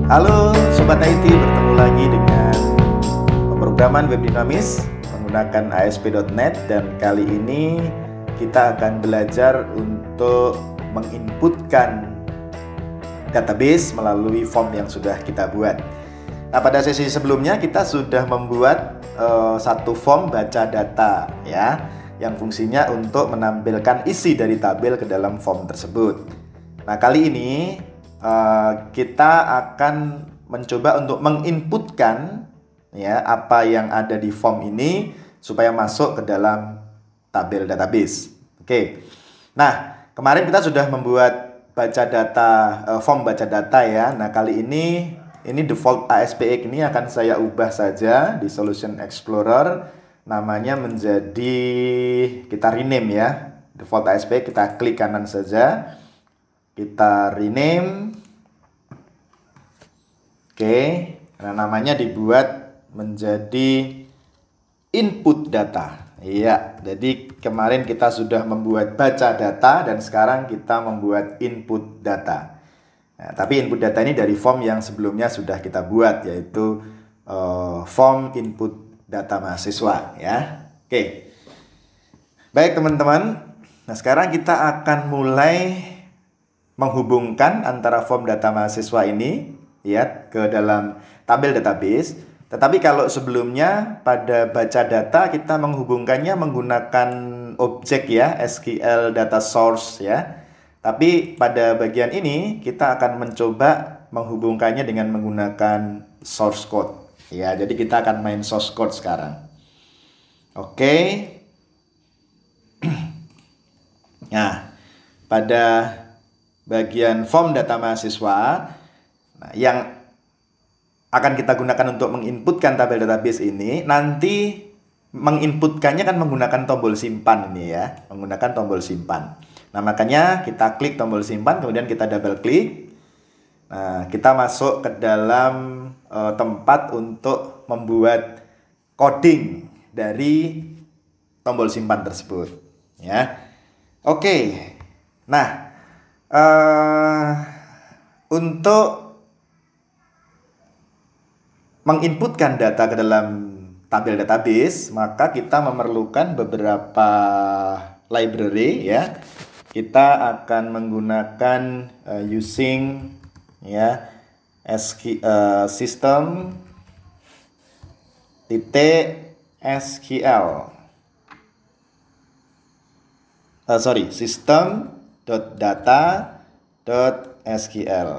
Halo Sobat IT, bertemu lagi dengan pemrograman web dinamis menggunakan ASP.NET, dan kali ini kita akan belajar untuk menginputkan database melalui form yang sudah kita buat. Nah, pada sesi sebelumnya kita sudah membuat satu form baca data ya, yang fungsinya untuk menampilkan isi dari tabel ke dalam form tersebut. Nah, kali ini kita akan mencoba untuk menginputkan ya apa yang ada di form ini supaya masuk ke dalam tabel database. Oke. Nah, kemarin kita sudah membuat baca data, form baca data ya. Nah, kali ini default ASPX ini akan saya ubah saja di Solution Explorer, namanya menjadi, kita rename ya. Default ASPX kita klik kanan saja, kita rename. Oke, nah namanya dibuat menjadi input data. Iya, jadi kemarin kita sudah membuat baca data dan sekarang kita membuat input data. Nah, tapi input data ini dari form yang sebelumnya sudah kita buat, yaitu form input data mahasiswa ya. Oke. Baik teman-teman. Nah, sekarang kita akan mulai menghubungkan antara form data mahasiswa ini ya ke dalam tabel database. Tetapi kalau sebelumnya pada baca data kita menghubungkannya menggunakan objek ya, SQL data source ya. Tapi pada bagian ini kita akan mencoba menghubungkannya dengan menggunakan source code. Ya, jadi kita akan main source code sekarang. Oke. Nah, pada bagian form data mahasiswa, nah, yang akan kita gunakan untuk menginputkan tabel database ini, nanti menginputkannya kan menggunakan tombol simpan ini ya, menggunakan tombol simpan. Nah, makanya kita klik tombol simpan, kemudian kita double klik. Nah, kita masuk ke dalam tempat untuk membuat coding dari tombol simpan tersebut ya. Oke. Nah, untuk menginputkan data ke dalam tabel database, maka kita memerlukan beberapa library ya. Kita akan menggunakan using ya system .sql system.data.sql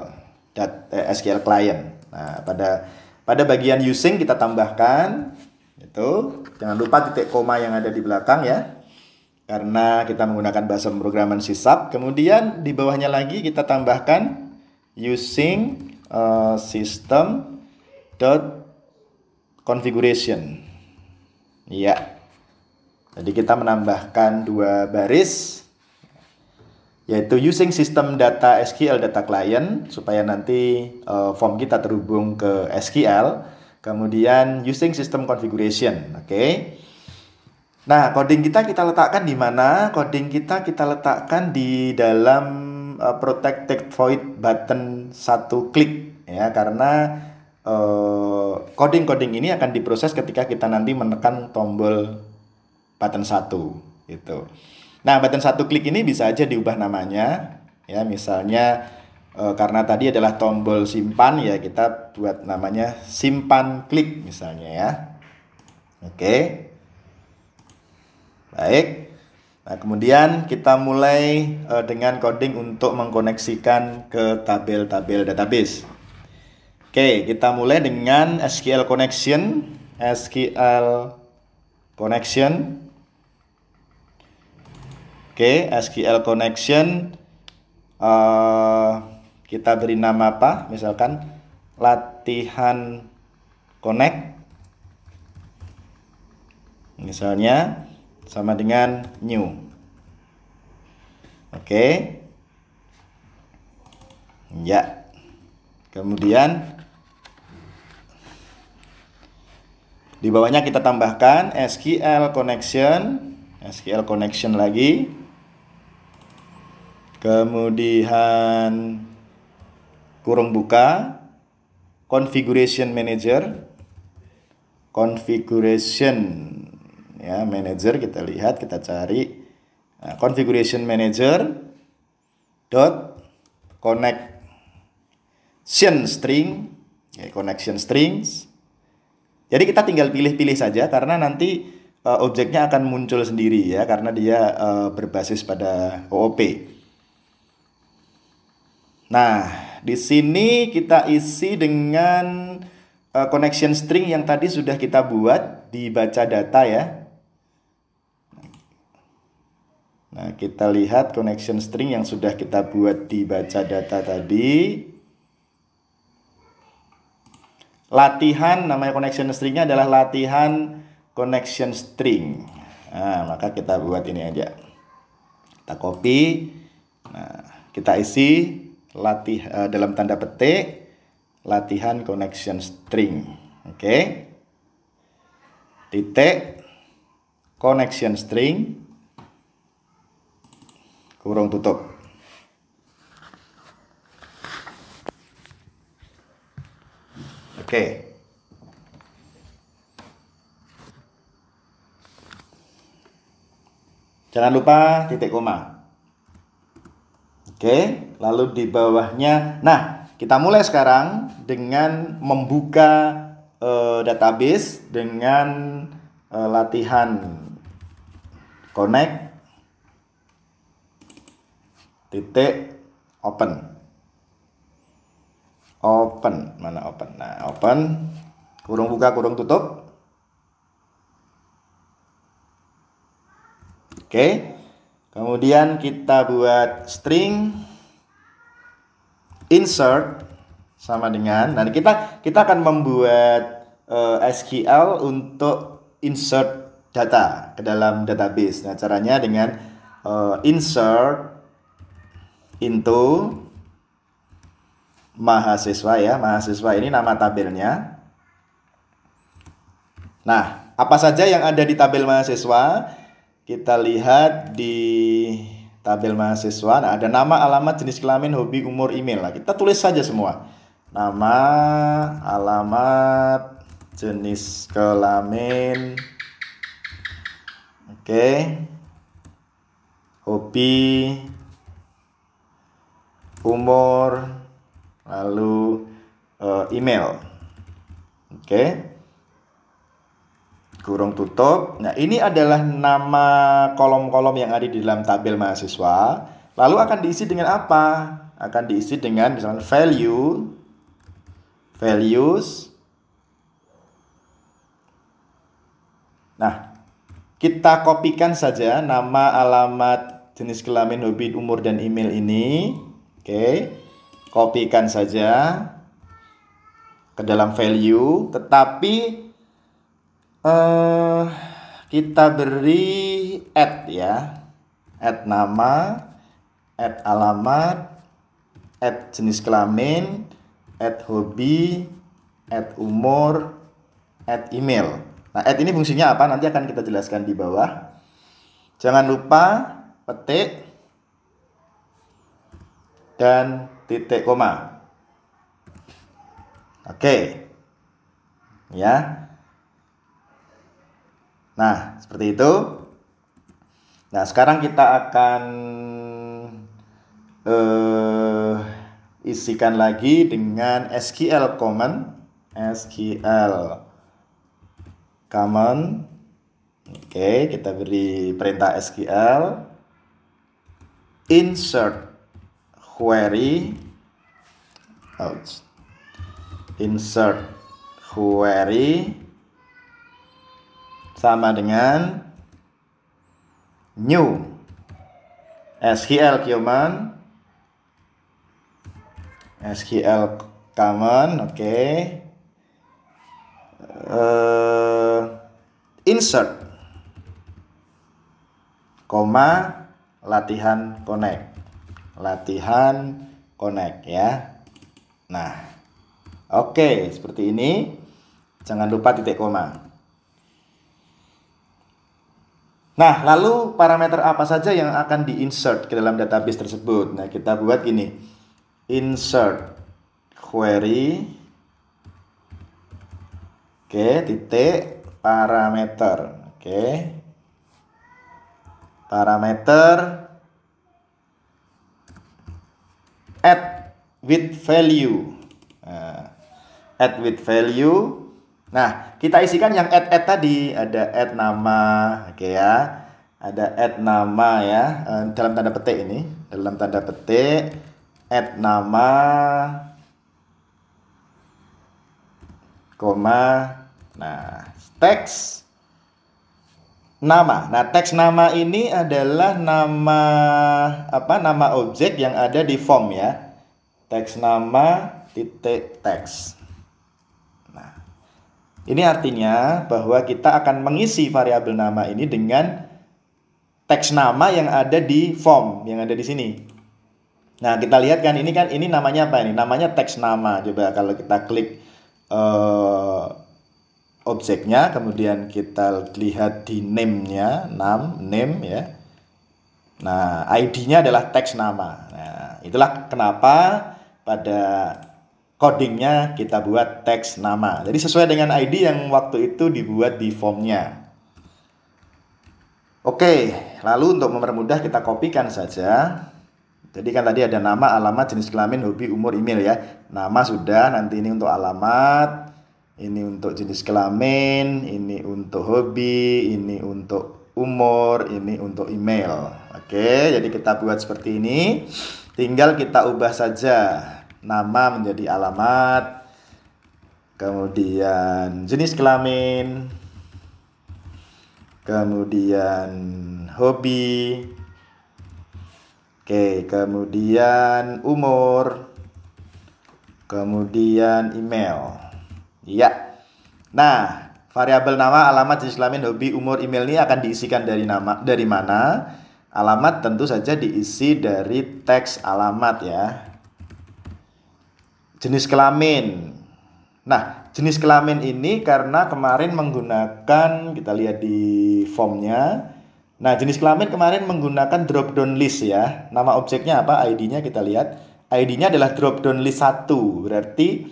SQL client. Nah, pada bagian using kita tambahkan itu, jangan lupa titik koma yang ada di belakang ya, karena kita menggunakan bahasa pemrograman C#. Kemudian di bawahnya lagi kita tambahkan using system.configuration. Ya. Jadi kita menambahkan dua baris, yaitu using system data SQL data client supaya nanti form kita terhubung ke SQL, kemudian using system configuration. Oke. Nah, coding kita letakkan di mana? Coding kita letakkan di dalam protected void button satu klik ya, karena coding ini akan diproses ketika kita nanti menekan tombol button 1 gitu. Nah, button satu klik ini bisa aja diubah namanya ya, misalnya karena tadi adalah tombol simpan ya, kita buat namanya simpan klik misalnya ya. Oke. Baik. Nah, kemudian kita mulai dengan coding untuk mengkoneksikan ke tabel-tabel database. Oke, kita mulai dengan SQL connection. Oke, SQL connection, kita beri nama apa? Misalkan latihan connect, misalnya sama dengan new. Oke, ya. Kemudian di bawahnya kita tambahkan SQL connection lagi. Kemudian kurung buka, configuration manager. Configuration ya, manager kita lihat, kita cari. Nah, configuration manager dot connection string, ya, connection strings. Jadi kita tinggal pilih-pilih saja karena nanti objeknya akan muncul sendiri ya, karena dia berbasis pada OOP. Nah, di sini kita isi dengan connection string yang tadi sudah kita buat di baca data ya. Nah, kita lihat connection string yang sudah kita buat di baca data tadi. Latihan, namanya connection stringnya adalah latihan connection string. Nah, maka kita buat ini aja. Kita copy. Nah, kita isi dalam tanda petik latihan connection string. Oke. Titik connection string kurung tutup. Oke. Jangan lupa titik koma. Oke, lalu di bawahnya. Nah, kita mulai sekarang dengan membuka database dengan latihan connect titik open. Mana open? Nah, open kurung buka kurung tutup. Oke. Kemudian kita buat string insert sama dengan, nanti kita akan membuat SQL untuk insert data ke dalam database. Nah, caranya dengan insert into mahasiswa ya. Mahasiswa ini nama tabelnya. Nah, apa saja yang ada di tabel mahasiswa? Kita lihat di tabel mahasiswa. Nah, ada nama, alamat, jenis kelamin, hobi, umur, email. Nah, kita tulis saja semua. Nama, alamat, jenis kelamin. Oke. Hobi, umur, lalu email. Oke. Kurung tutup. Nah, ini adalah nama kolom-kolom yang ada di dalam tabel mahasiswa. Lalu akan diisi dengan apa? Akan diisi dengan misalnya values. Nah, kita kopikan saja nama, alamat, jenis kelamin, hobi, umur, dan email ini. Oke. Kopikan saja ke dalam value, tetapi kita beri add ya, add nama, add alamat, add jenis kelamin, add hobi, add umur, add email. Nah, add ini fungsinya apa? Nanti akan kita jelaskan di bawah. Jangan lupa petik dan titik koma. Oke. Ya. Nah, seperti itu. Nah, sekarang kita akan isikan lagi dengan SQL command. Oke, kita beri perintah SQL. Insert query. Insert query sama dengan new SQL command, oke. Insert koma latihan connect ya. Nah, oke, seperti ini. Jangan lupa titik koma. Nah, lalu parameter apa saja yang akan di-insert ke dalam database tersebut? Nah, kita buat gini. Insert query Oke, titik parameter. Oke. Parameter add with value. Nah, add with value. Nah, kita isikan yang add tadi. Ada add nama, oke ya. Ada add nama ya, dalam tanda petik ini. Dalam tanda petik, add nama, koma. Nah, teks nama. Nah, teks nama ini adalah nama apa? Nama objek yang ada di form ya. Teks nama titik teks. Nah, ini artinya bahwa kita akan mengisi variabel nama ini dengan teks nama yang ada di form, yang ada di sini. Nah, kita lihat kan ini namanya apa ini? Namanya teks nama. Coba kalau kita klik objeknya, kemudian kita lihat di name-nya, name ya. Nah, ID-nya adalah teks nama. Nah, itulah kenapa pada codingnya kita buat teks nama. Jadi sesuai dengan ID yang waktu itu dibuat di formnya. Oke, lalu untuk mempermudah kita kopikan saja. Jadi kan tadi ada nama, alamat, jenis kelamin, hobi, umur, email ya. Nama sudah, nanti ini untuk alamat, ini untuk jenis kelamin, ini untuk hobi, ini untuk umur, ini untuk email. Oke, jadi kita buat seperti ini. Tinggal kita ubah saja nama menjadi alamat, kemudian jenis kelamin, kemudian hobi, oke, kemudian umur, kemudian email. Iya. Nah, variabel nama, alamat, jenis kelamin, hobi, umur, email ini akan diisikan dari mana? Alamat tentu saja diisi dari teks alamat ya. Jenis kelamin. Nah, jenis kelamin ini karena kemarin menggunakan, kita lihat di formnya. Nah, jenis kelamin kemarin menggunakan drop down list ya. Nama objeknya apa? ID-nya kita lihat. ID-nya adalah drop down list 1. Berarti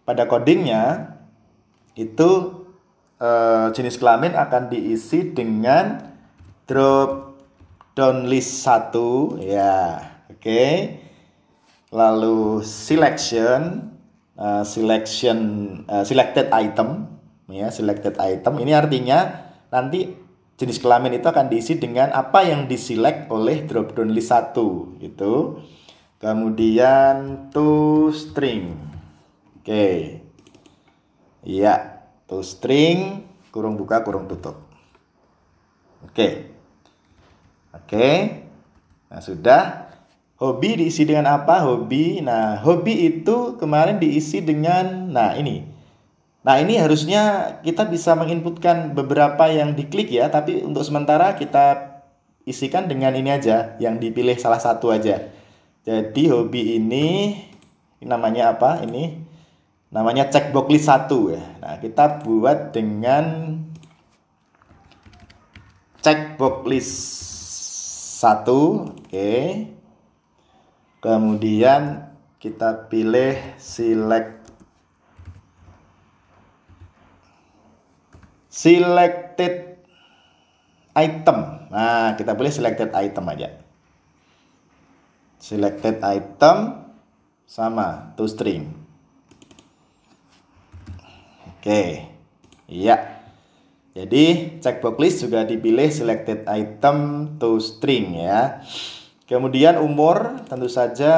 pada codingnya itu jenis kelamin akan diisi dengan drop down list 1 ya. Oke. Lalu selected item ya, selected item ini artinya nanti jenis kelamin itu akan diisi dengan apa yang diselect oleh drop down list 1 gitu. Kemudian toString. Oke. Iya, toString kurung buka kurung tutup. Oke. Nah, sudah. Hobi diisi dengan apa? Hobi. Nah, hobi itu kemarin diisi dengan ini. Nah, ini harusnya kita bisa menginputkan beberapa yang diklik ya, tapi untuk sementara kita isikan dengan ini aja, yang dipilih salah satu aja. Jadi hobi ini namanya apa? Ini namanya checkbox list 1 ya. Nah, kita buat dengan checkbox list 1. Oke. Kemudian kita pilih selected item. Nah, kita pilih selected item aja. Selected item sama toString. Oke. Iya. Jadi checkbox list juga dipilih selected item toString ya. Kemudian umur tentu saja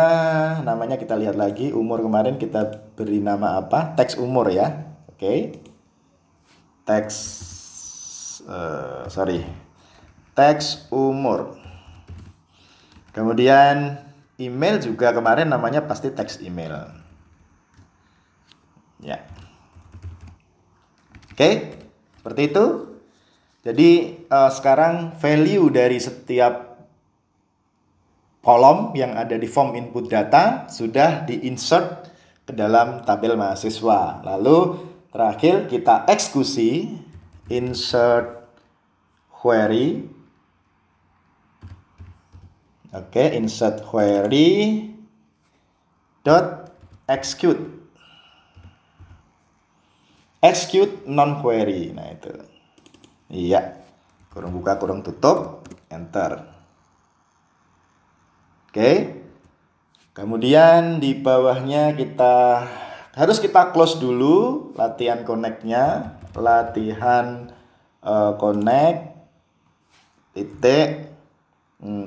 namanya kita lihat lagi. Umur kemarin kita beri nama apa? Teks umur ya. Oke. Teks umur. Kemudian email juga kemarin namanya pasti teks email. Ya. Oke. Seperti itu. Jadi sekarang value dari setiap kolom yang ada di form input data sudah diinsert ke dalam tabel mahasiswa. Lalu terakhir kita eksekusi insert query. Oke, insert query dot execute. execute non query. Nah itu. Iya. Kurung buka, kurung tutup, enter. Oke. Kemudian di bawahnya harus kita close dulu latihan connect-nya, latihan connect titik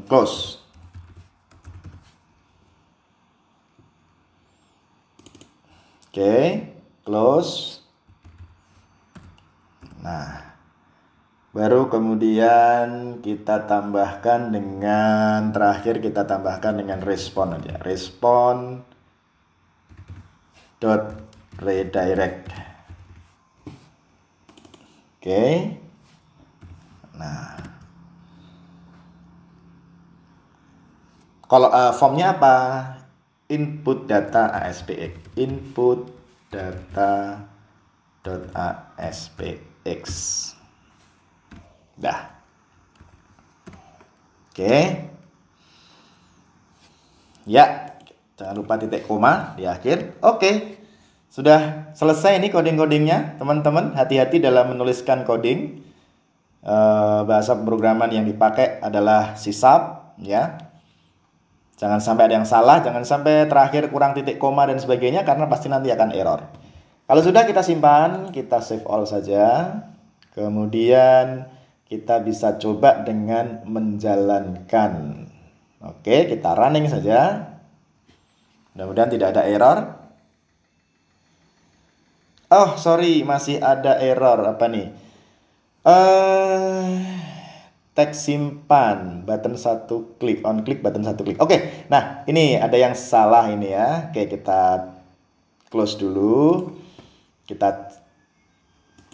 close. Oke, close. Nah, baru kemudian kita tambahkan dengan respon aja. Respon dot redirect. Oke. Nah, kalau formnya apa? Input data ASPX. Input data .aspx. Dah. Oke. Ya, jangan lupa titik koma di akhir. Oke. Sudah selesai ini coding-codingnya, teman-teman. Hati-hati dalam menuliskan coding. Bahasa pemrograman yang dipakai adalah C#, ya. Jangan sampai ada yang salah, jangan sampai terakhir kurang titik koma dan sebagainya, karena pasti nanti akan error. Kalau sudah kita simpan, kita save all saja. Kemudian kita bisa coba dengan menjalankan. Oke, kita running saja. Mudah-mudahan tidak ada error. Oh, sorry, masih ada error. Apa nih? Teks simpan, button satu klik, on klik, button satu klik. Oke, nah ini ada yang salah ini ya. Oke, kita close dulu. Kita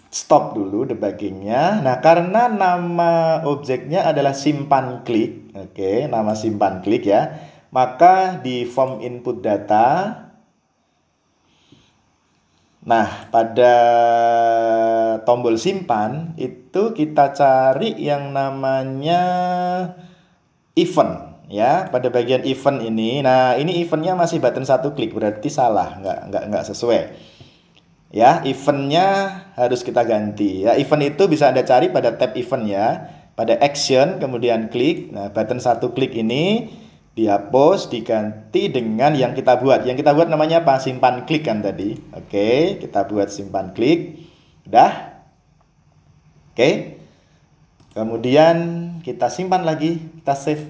stop dulu debuggingnya. Nah, karena nama objeknya adalah simpan klik. Oke, nama simpan klik ya. Maka di form input data, nah, pada tombol simpan itu kita cari yang namanya event ya. Pada bagian event ini, nah ini eventnya masih button satu klik, berarti salah, nggak sesuai. Ya, eventnya harus kita ganti. Ya, event itu bisa Anda cari pada tab event ya, pada action, kemudian klik. Nah, button satu klik ini dihapus, diganti dengan yang kita buat. Yang kita buat namanya apa? Simpan klik kan tadi. Oke, kita buat simpan klik. Udah. Oke. Kemudian kita simpan lagi, kita save.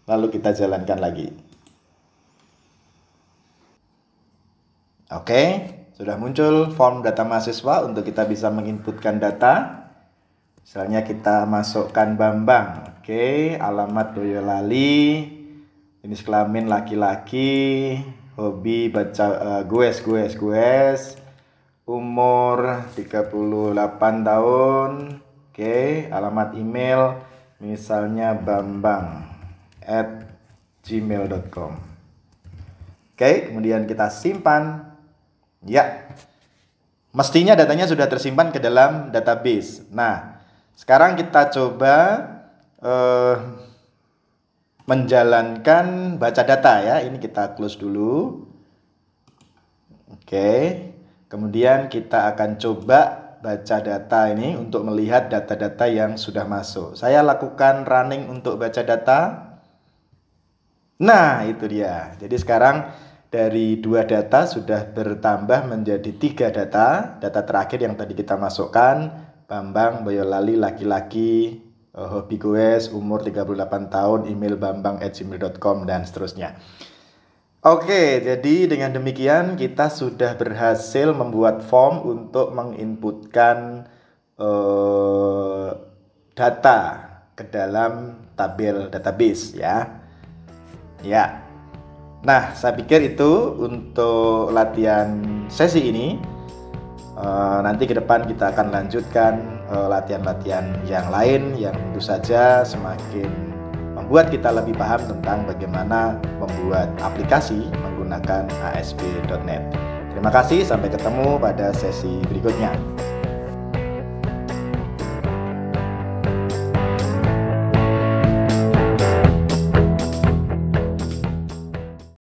Lalu kita jalankan lagi. Oke, sudah muncul form data mahasiswa untuk kita bisa menginputkan data. Misalnya kita masukkan Bambang. Oke, alamat Boyolali. Jenis kelamin laki-laki, hobi baca goes, umur 38 tahun. Oke, alamat email misalnya bambang@gmail.com. Oke, kemudian kita simpan. Ya, mestinya datanya sudah tersimpan ke dalam database. Nah, sekarang kita coba menjalankan baca data ya. Ini kita close dulu. Oke. Kemudian kita akan coba baca data ini untuk melihat data-data yang sudah masuk. Saya lakukan running untuk baca data. Nah, itu dia. Jadi sekarang dari 2 data sudah bertambah menjadi 3 data. Data terakhir yang tadi kita masukkan, Bambang Boyolali laki-laki, hobi goes, umur 38 tahun, email bambang@gmail.com dan seterusnya. Oke, jadi dengan demikian kita sudah berhasil membuat form untuk menginputkan data ke dalam tabel database ya. Ya. Nah, saya pikir itu untuk latihan sesi ini. Nanti ke depan kita akan lanjutkan latihan-latihan yang lain yang tentu saja semakin membuat kita lebih paham tentang bagaimana membuat aplikasi menggunakan ASP.NET. Terima kasih, sampai ketemu pada sesi berikutnya.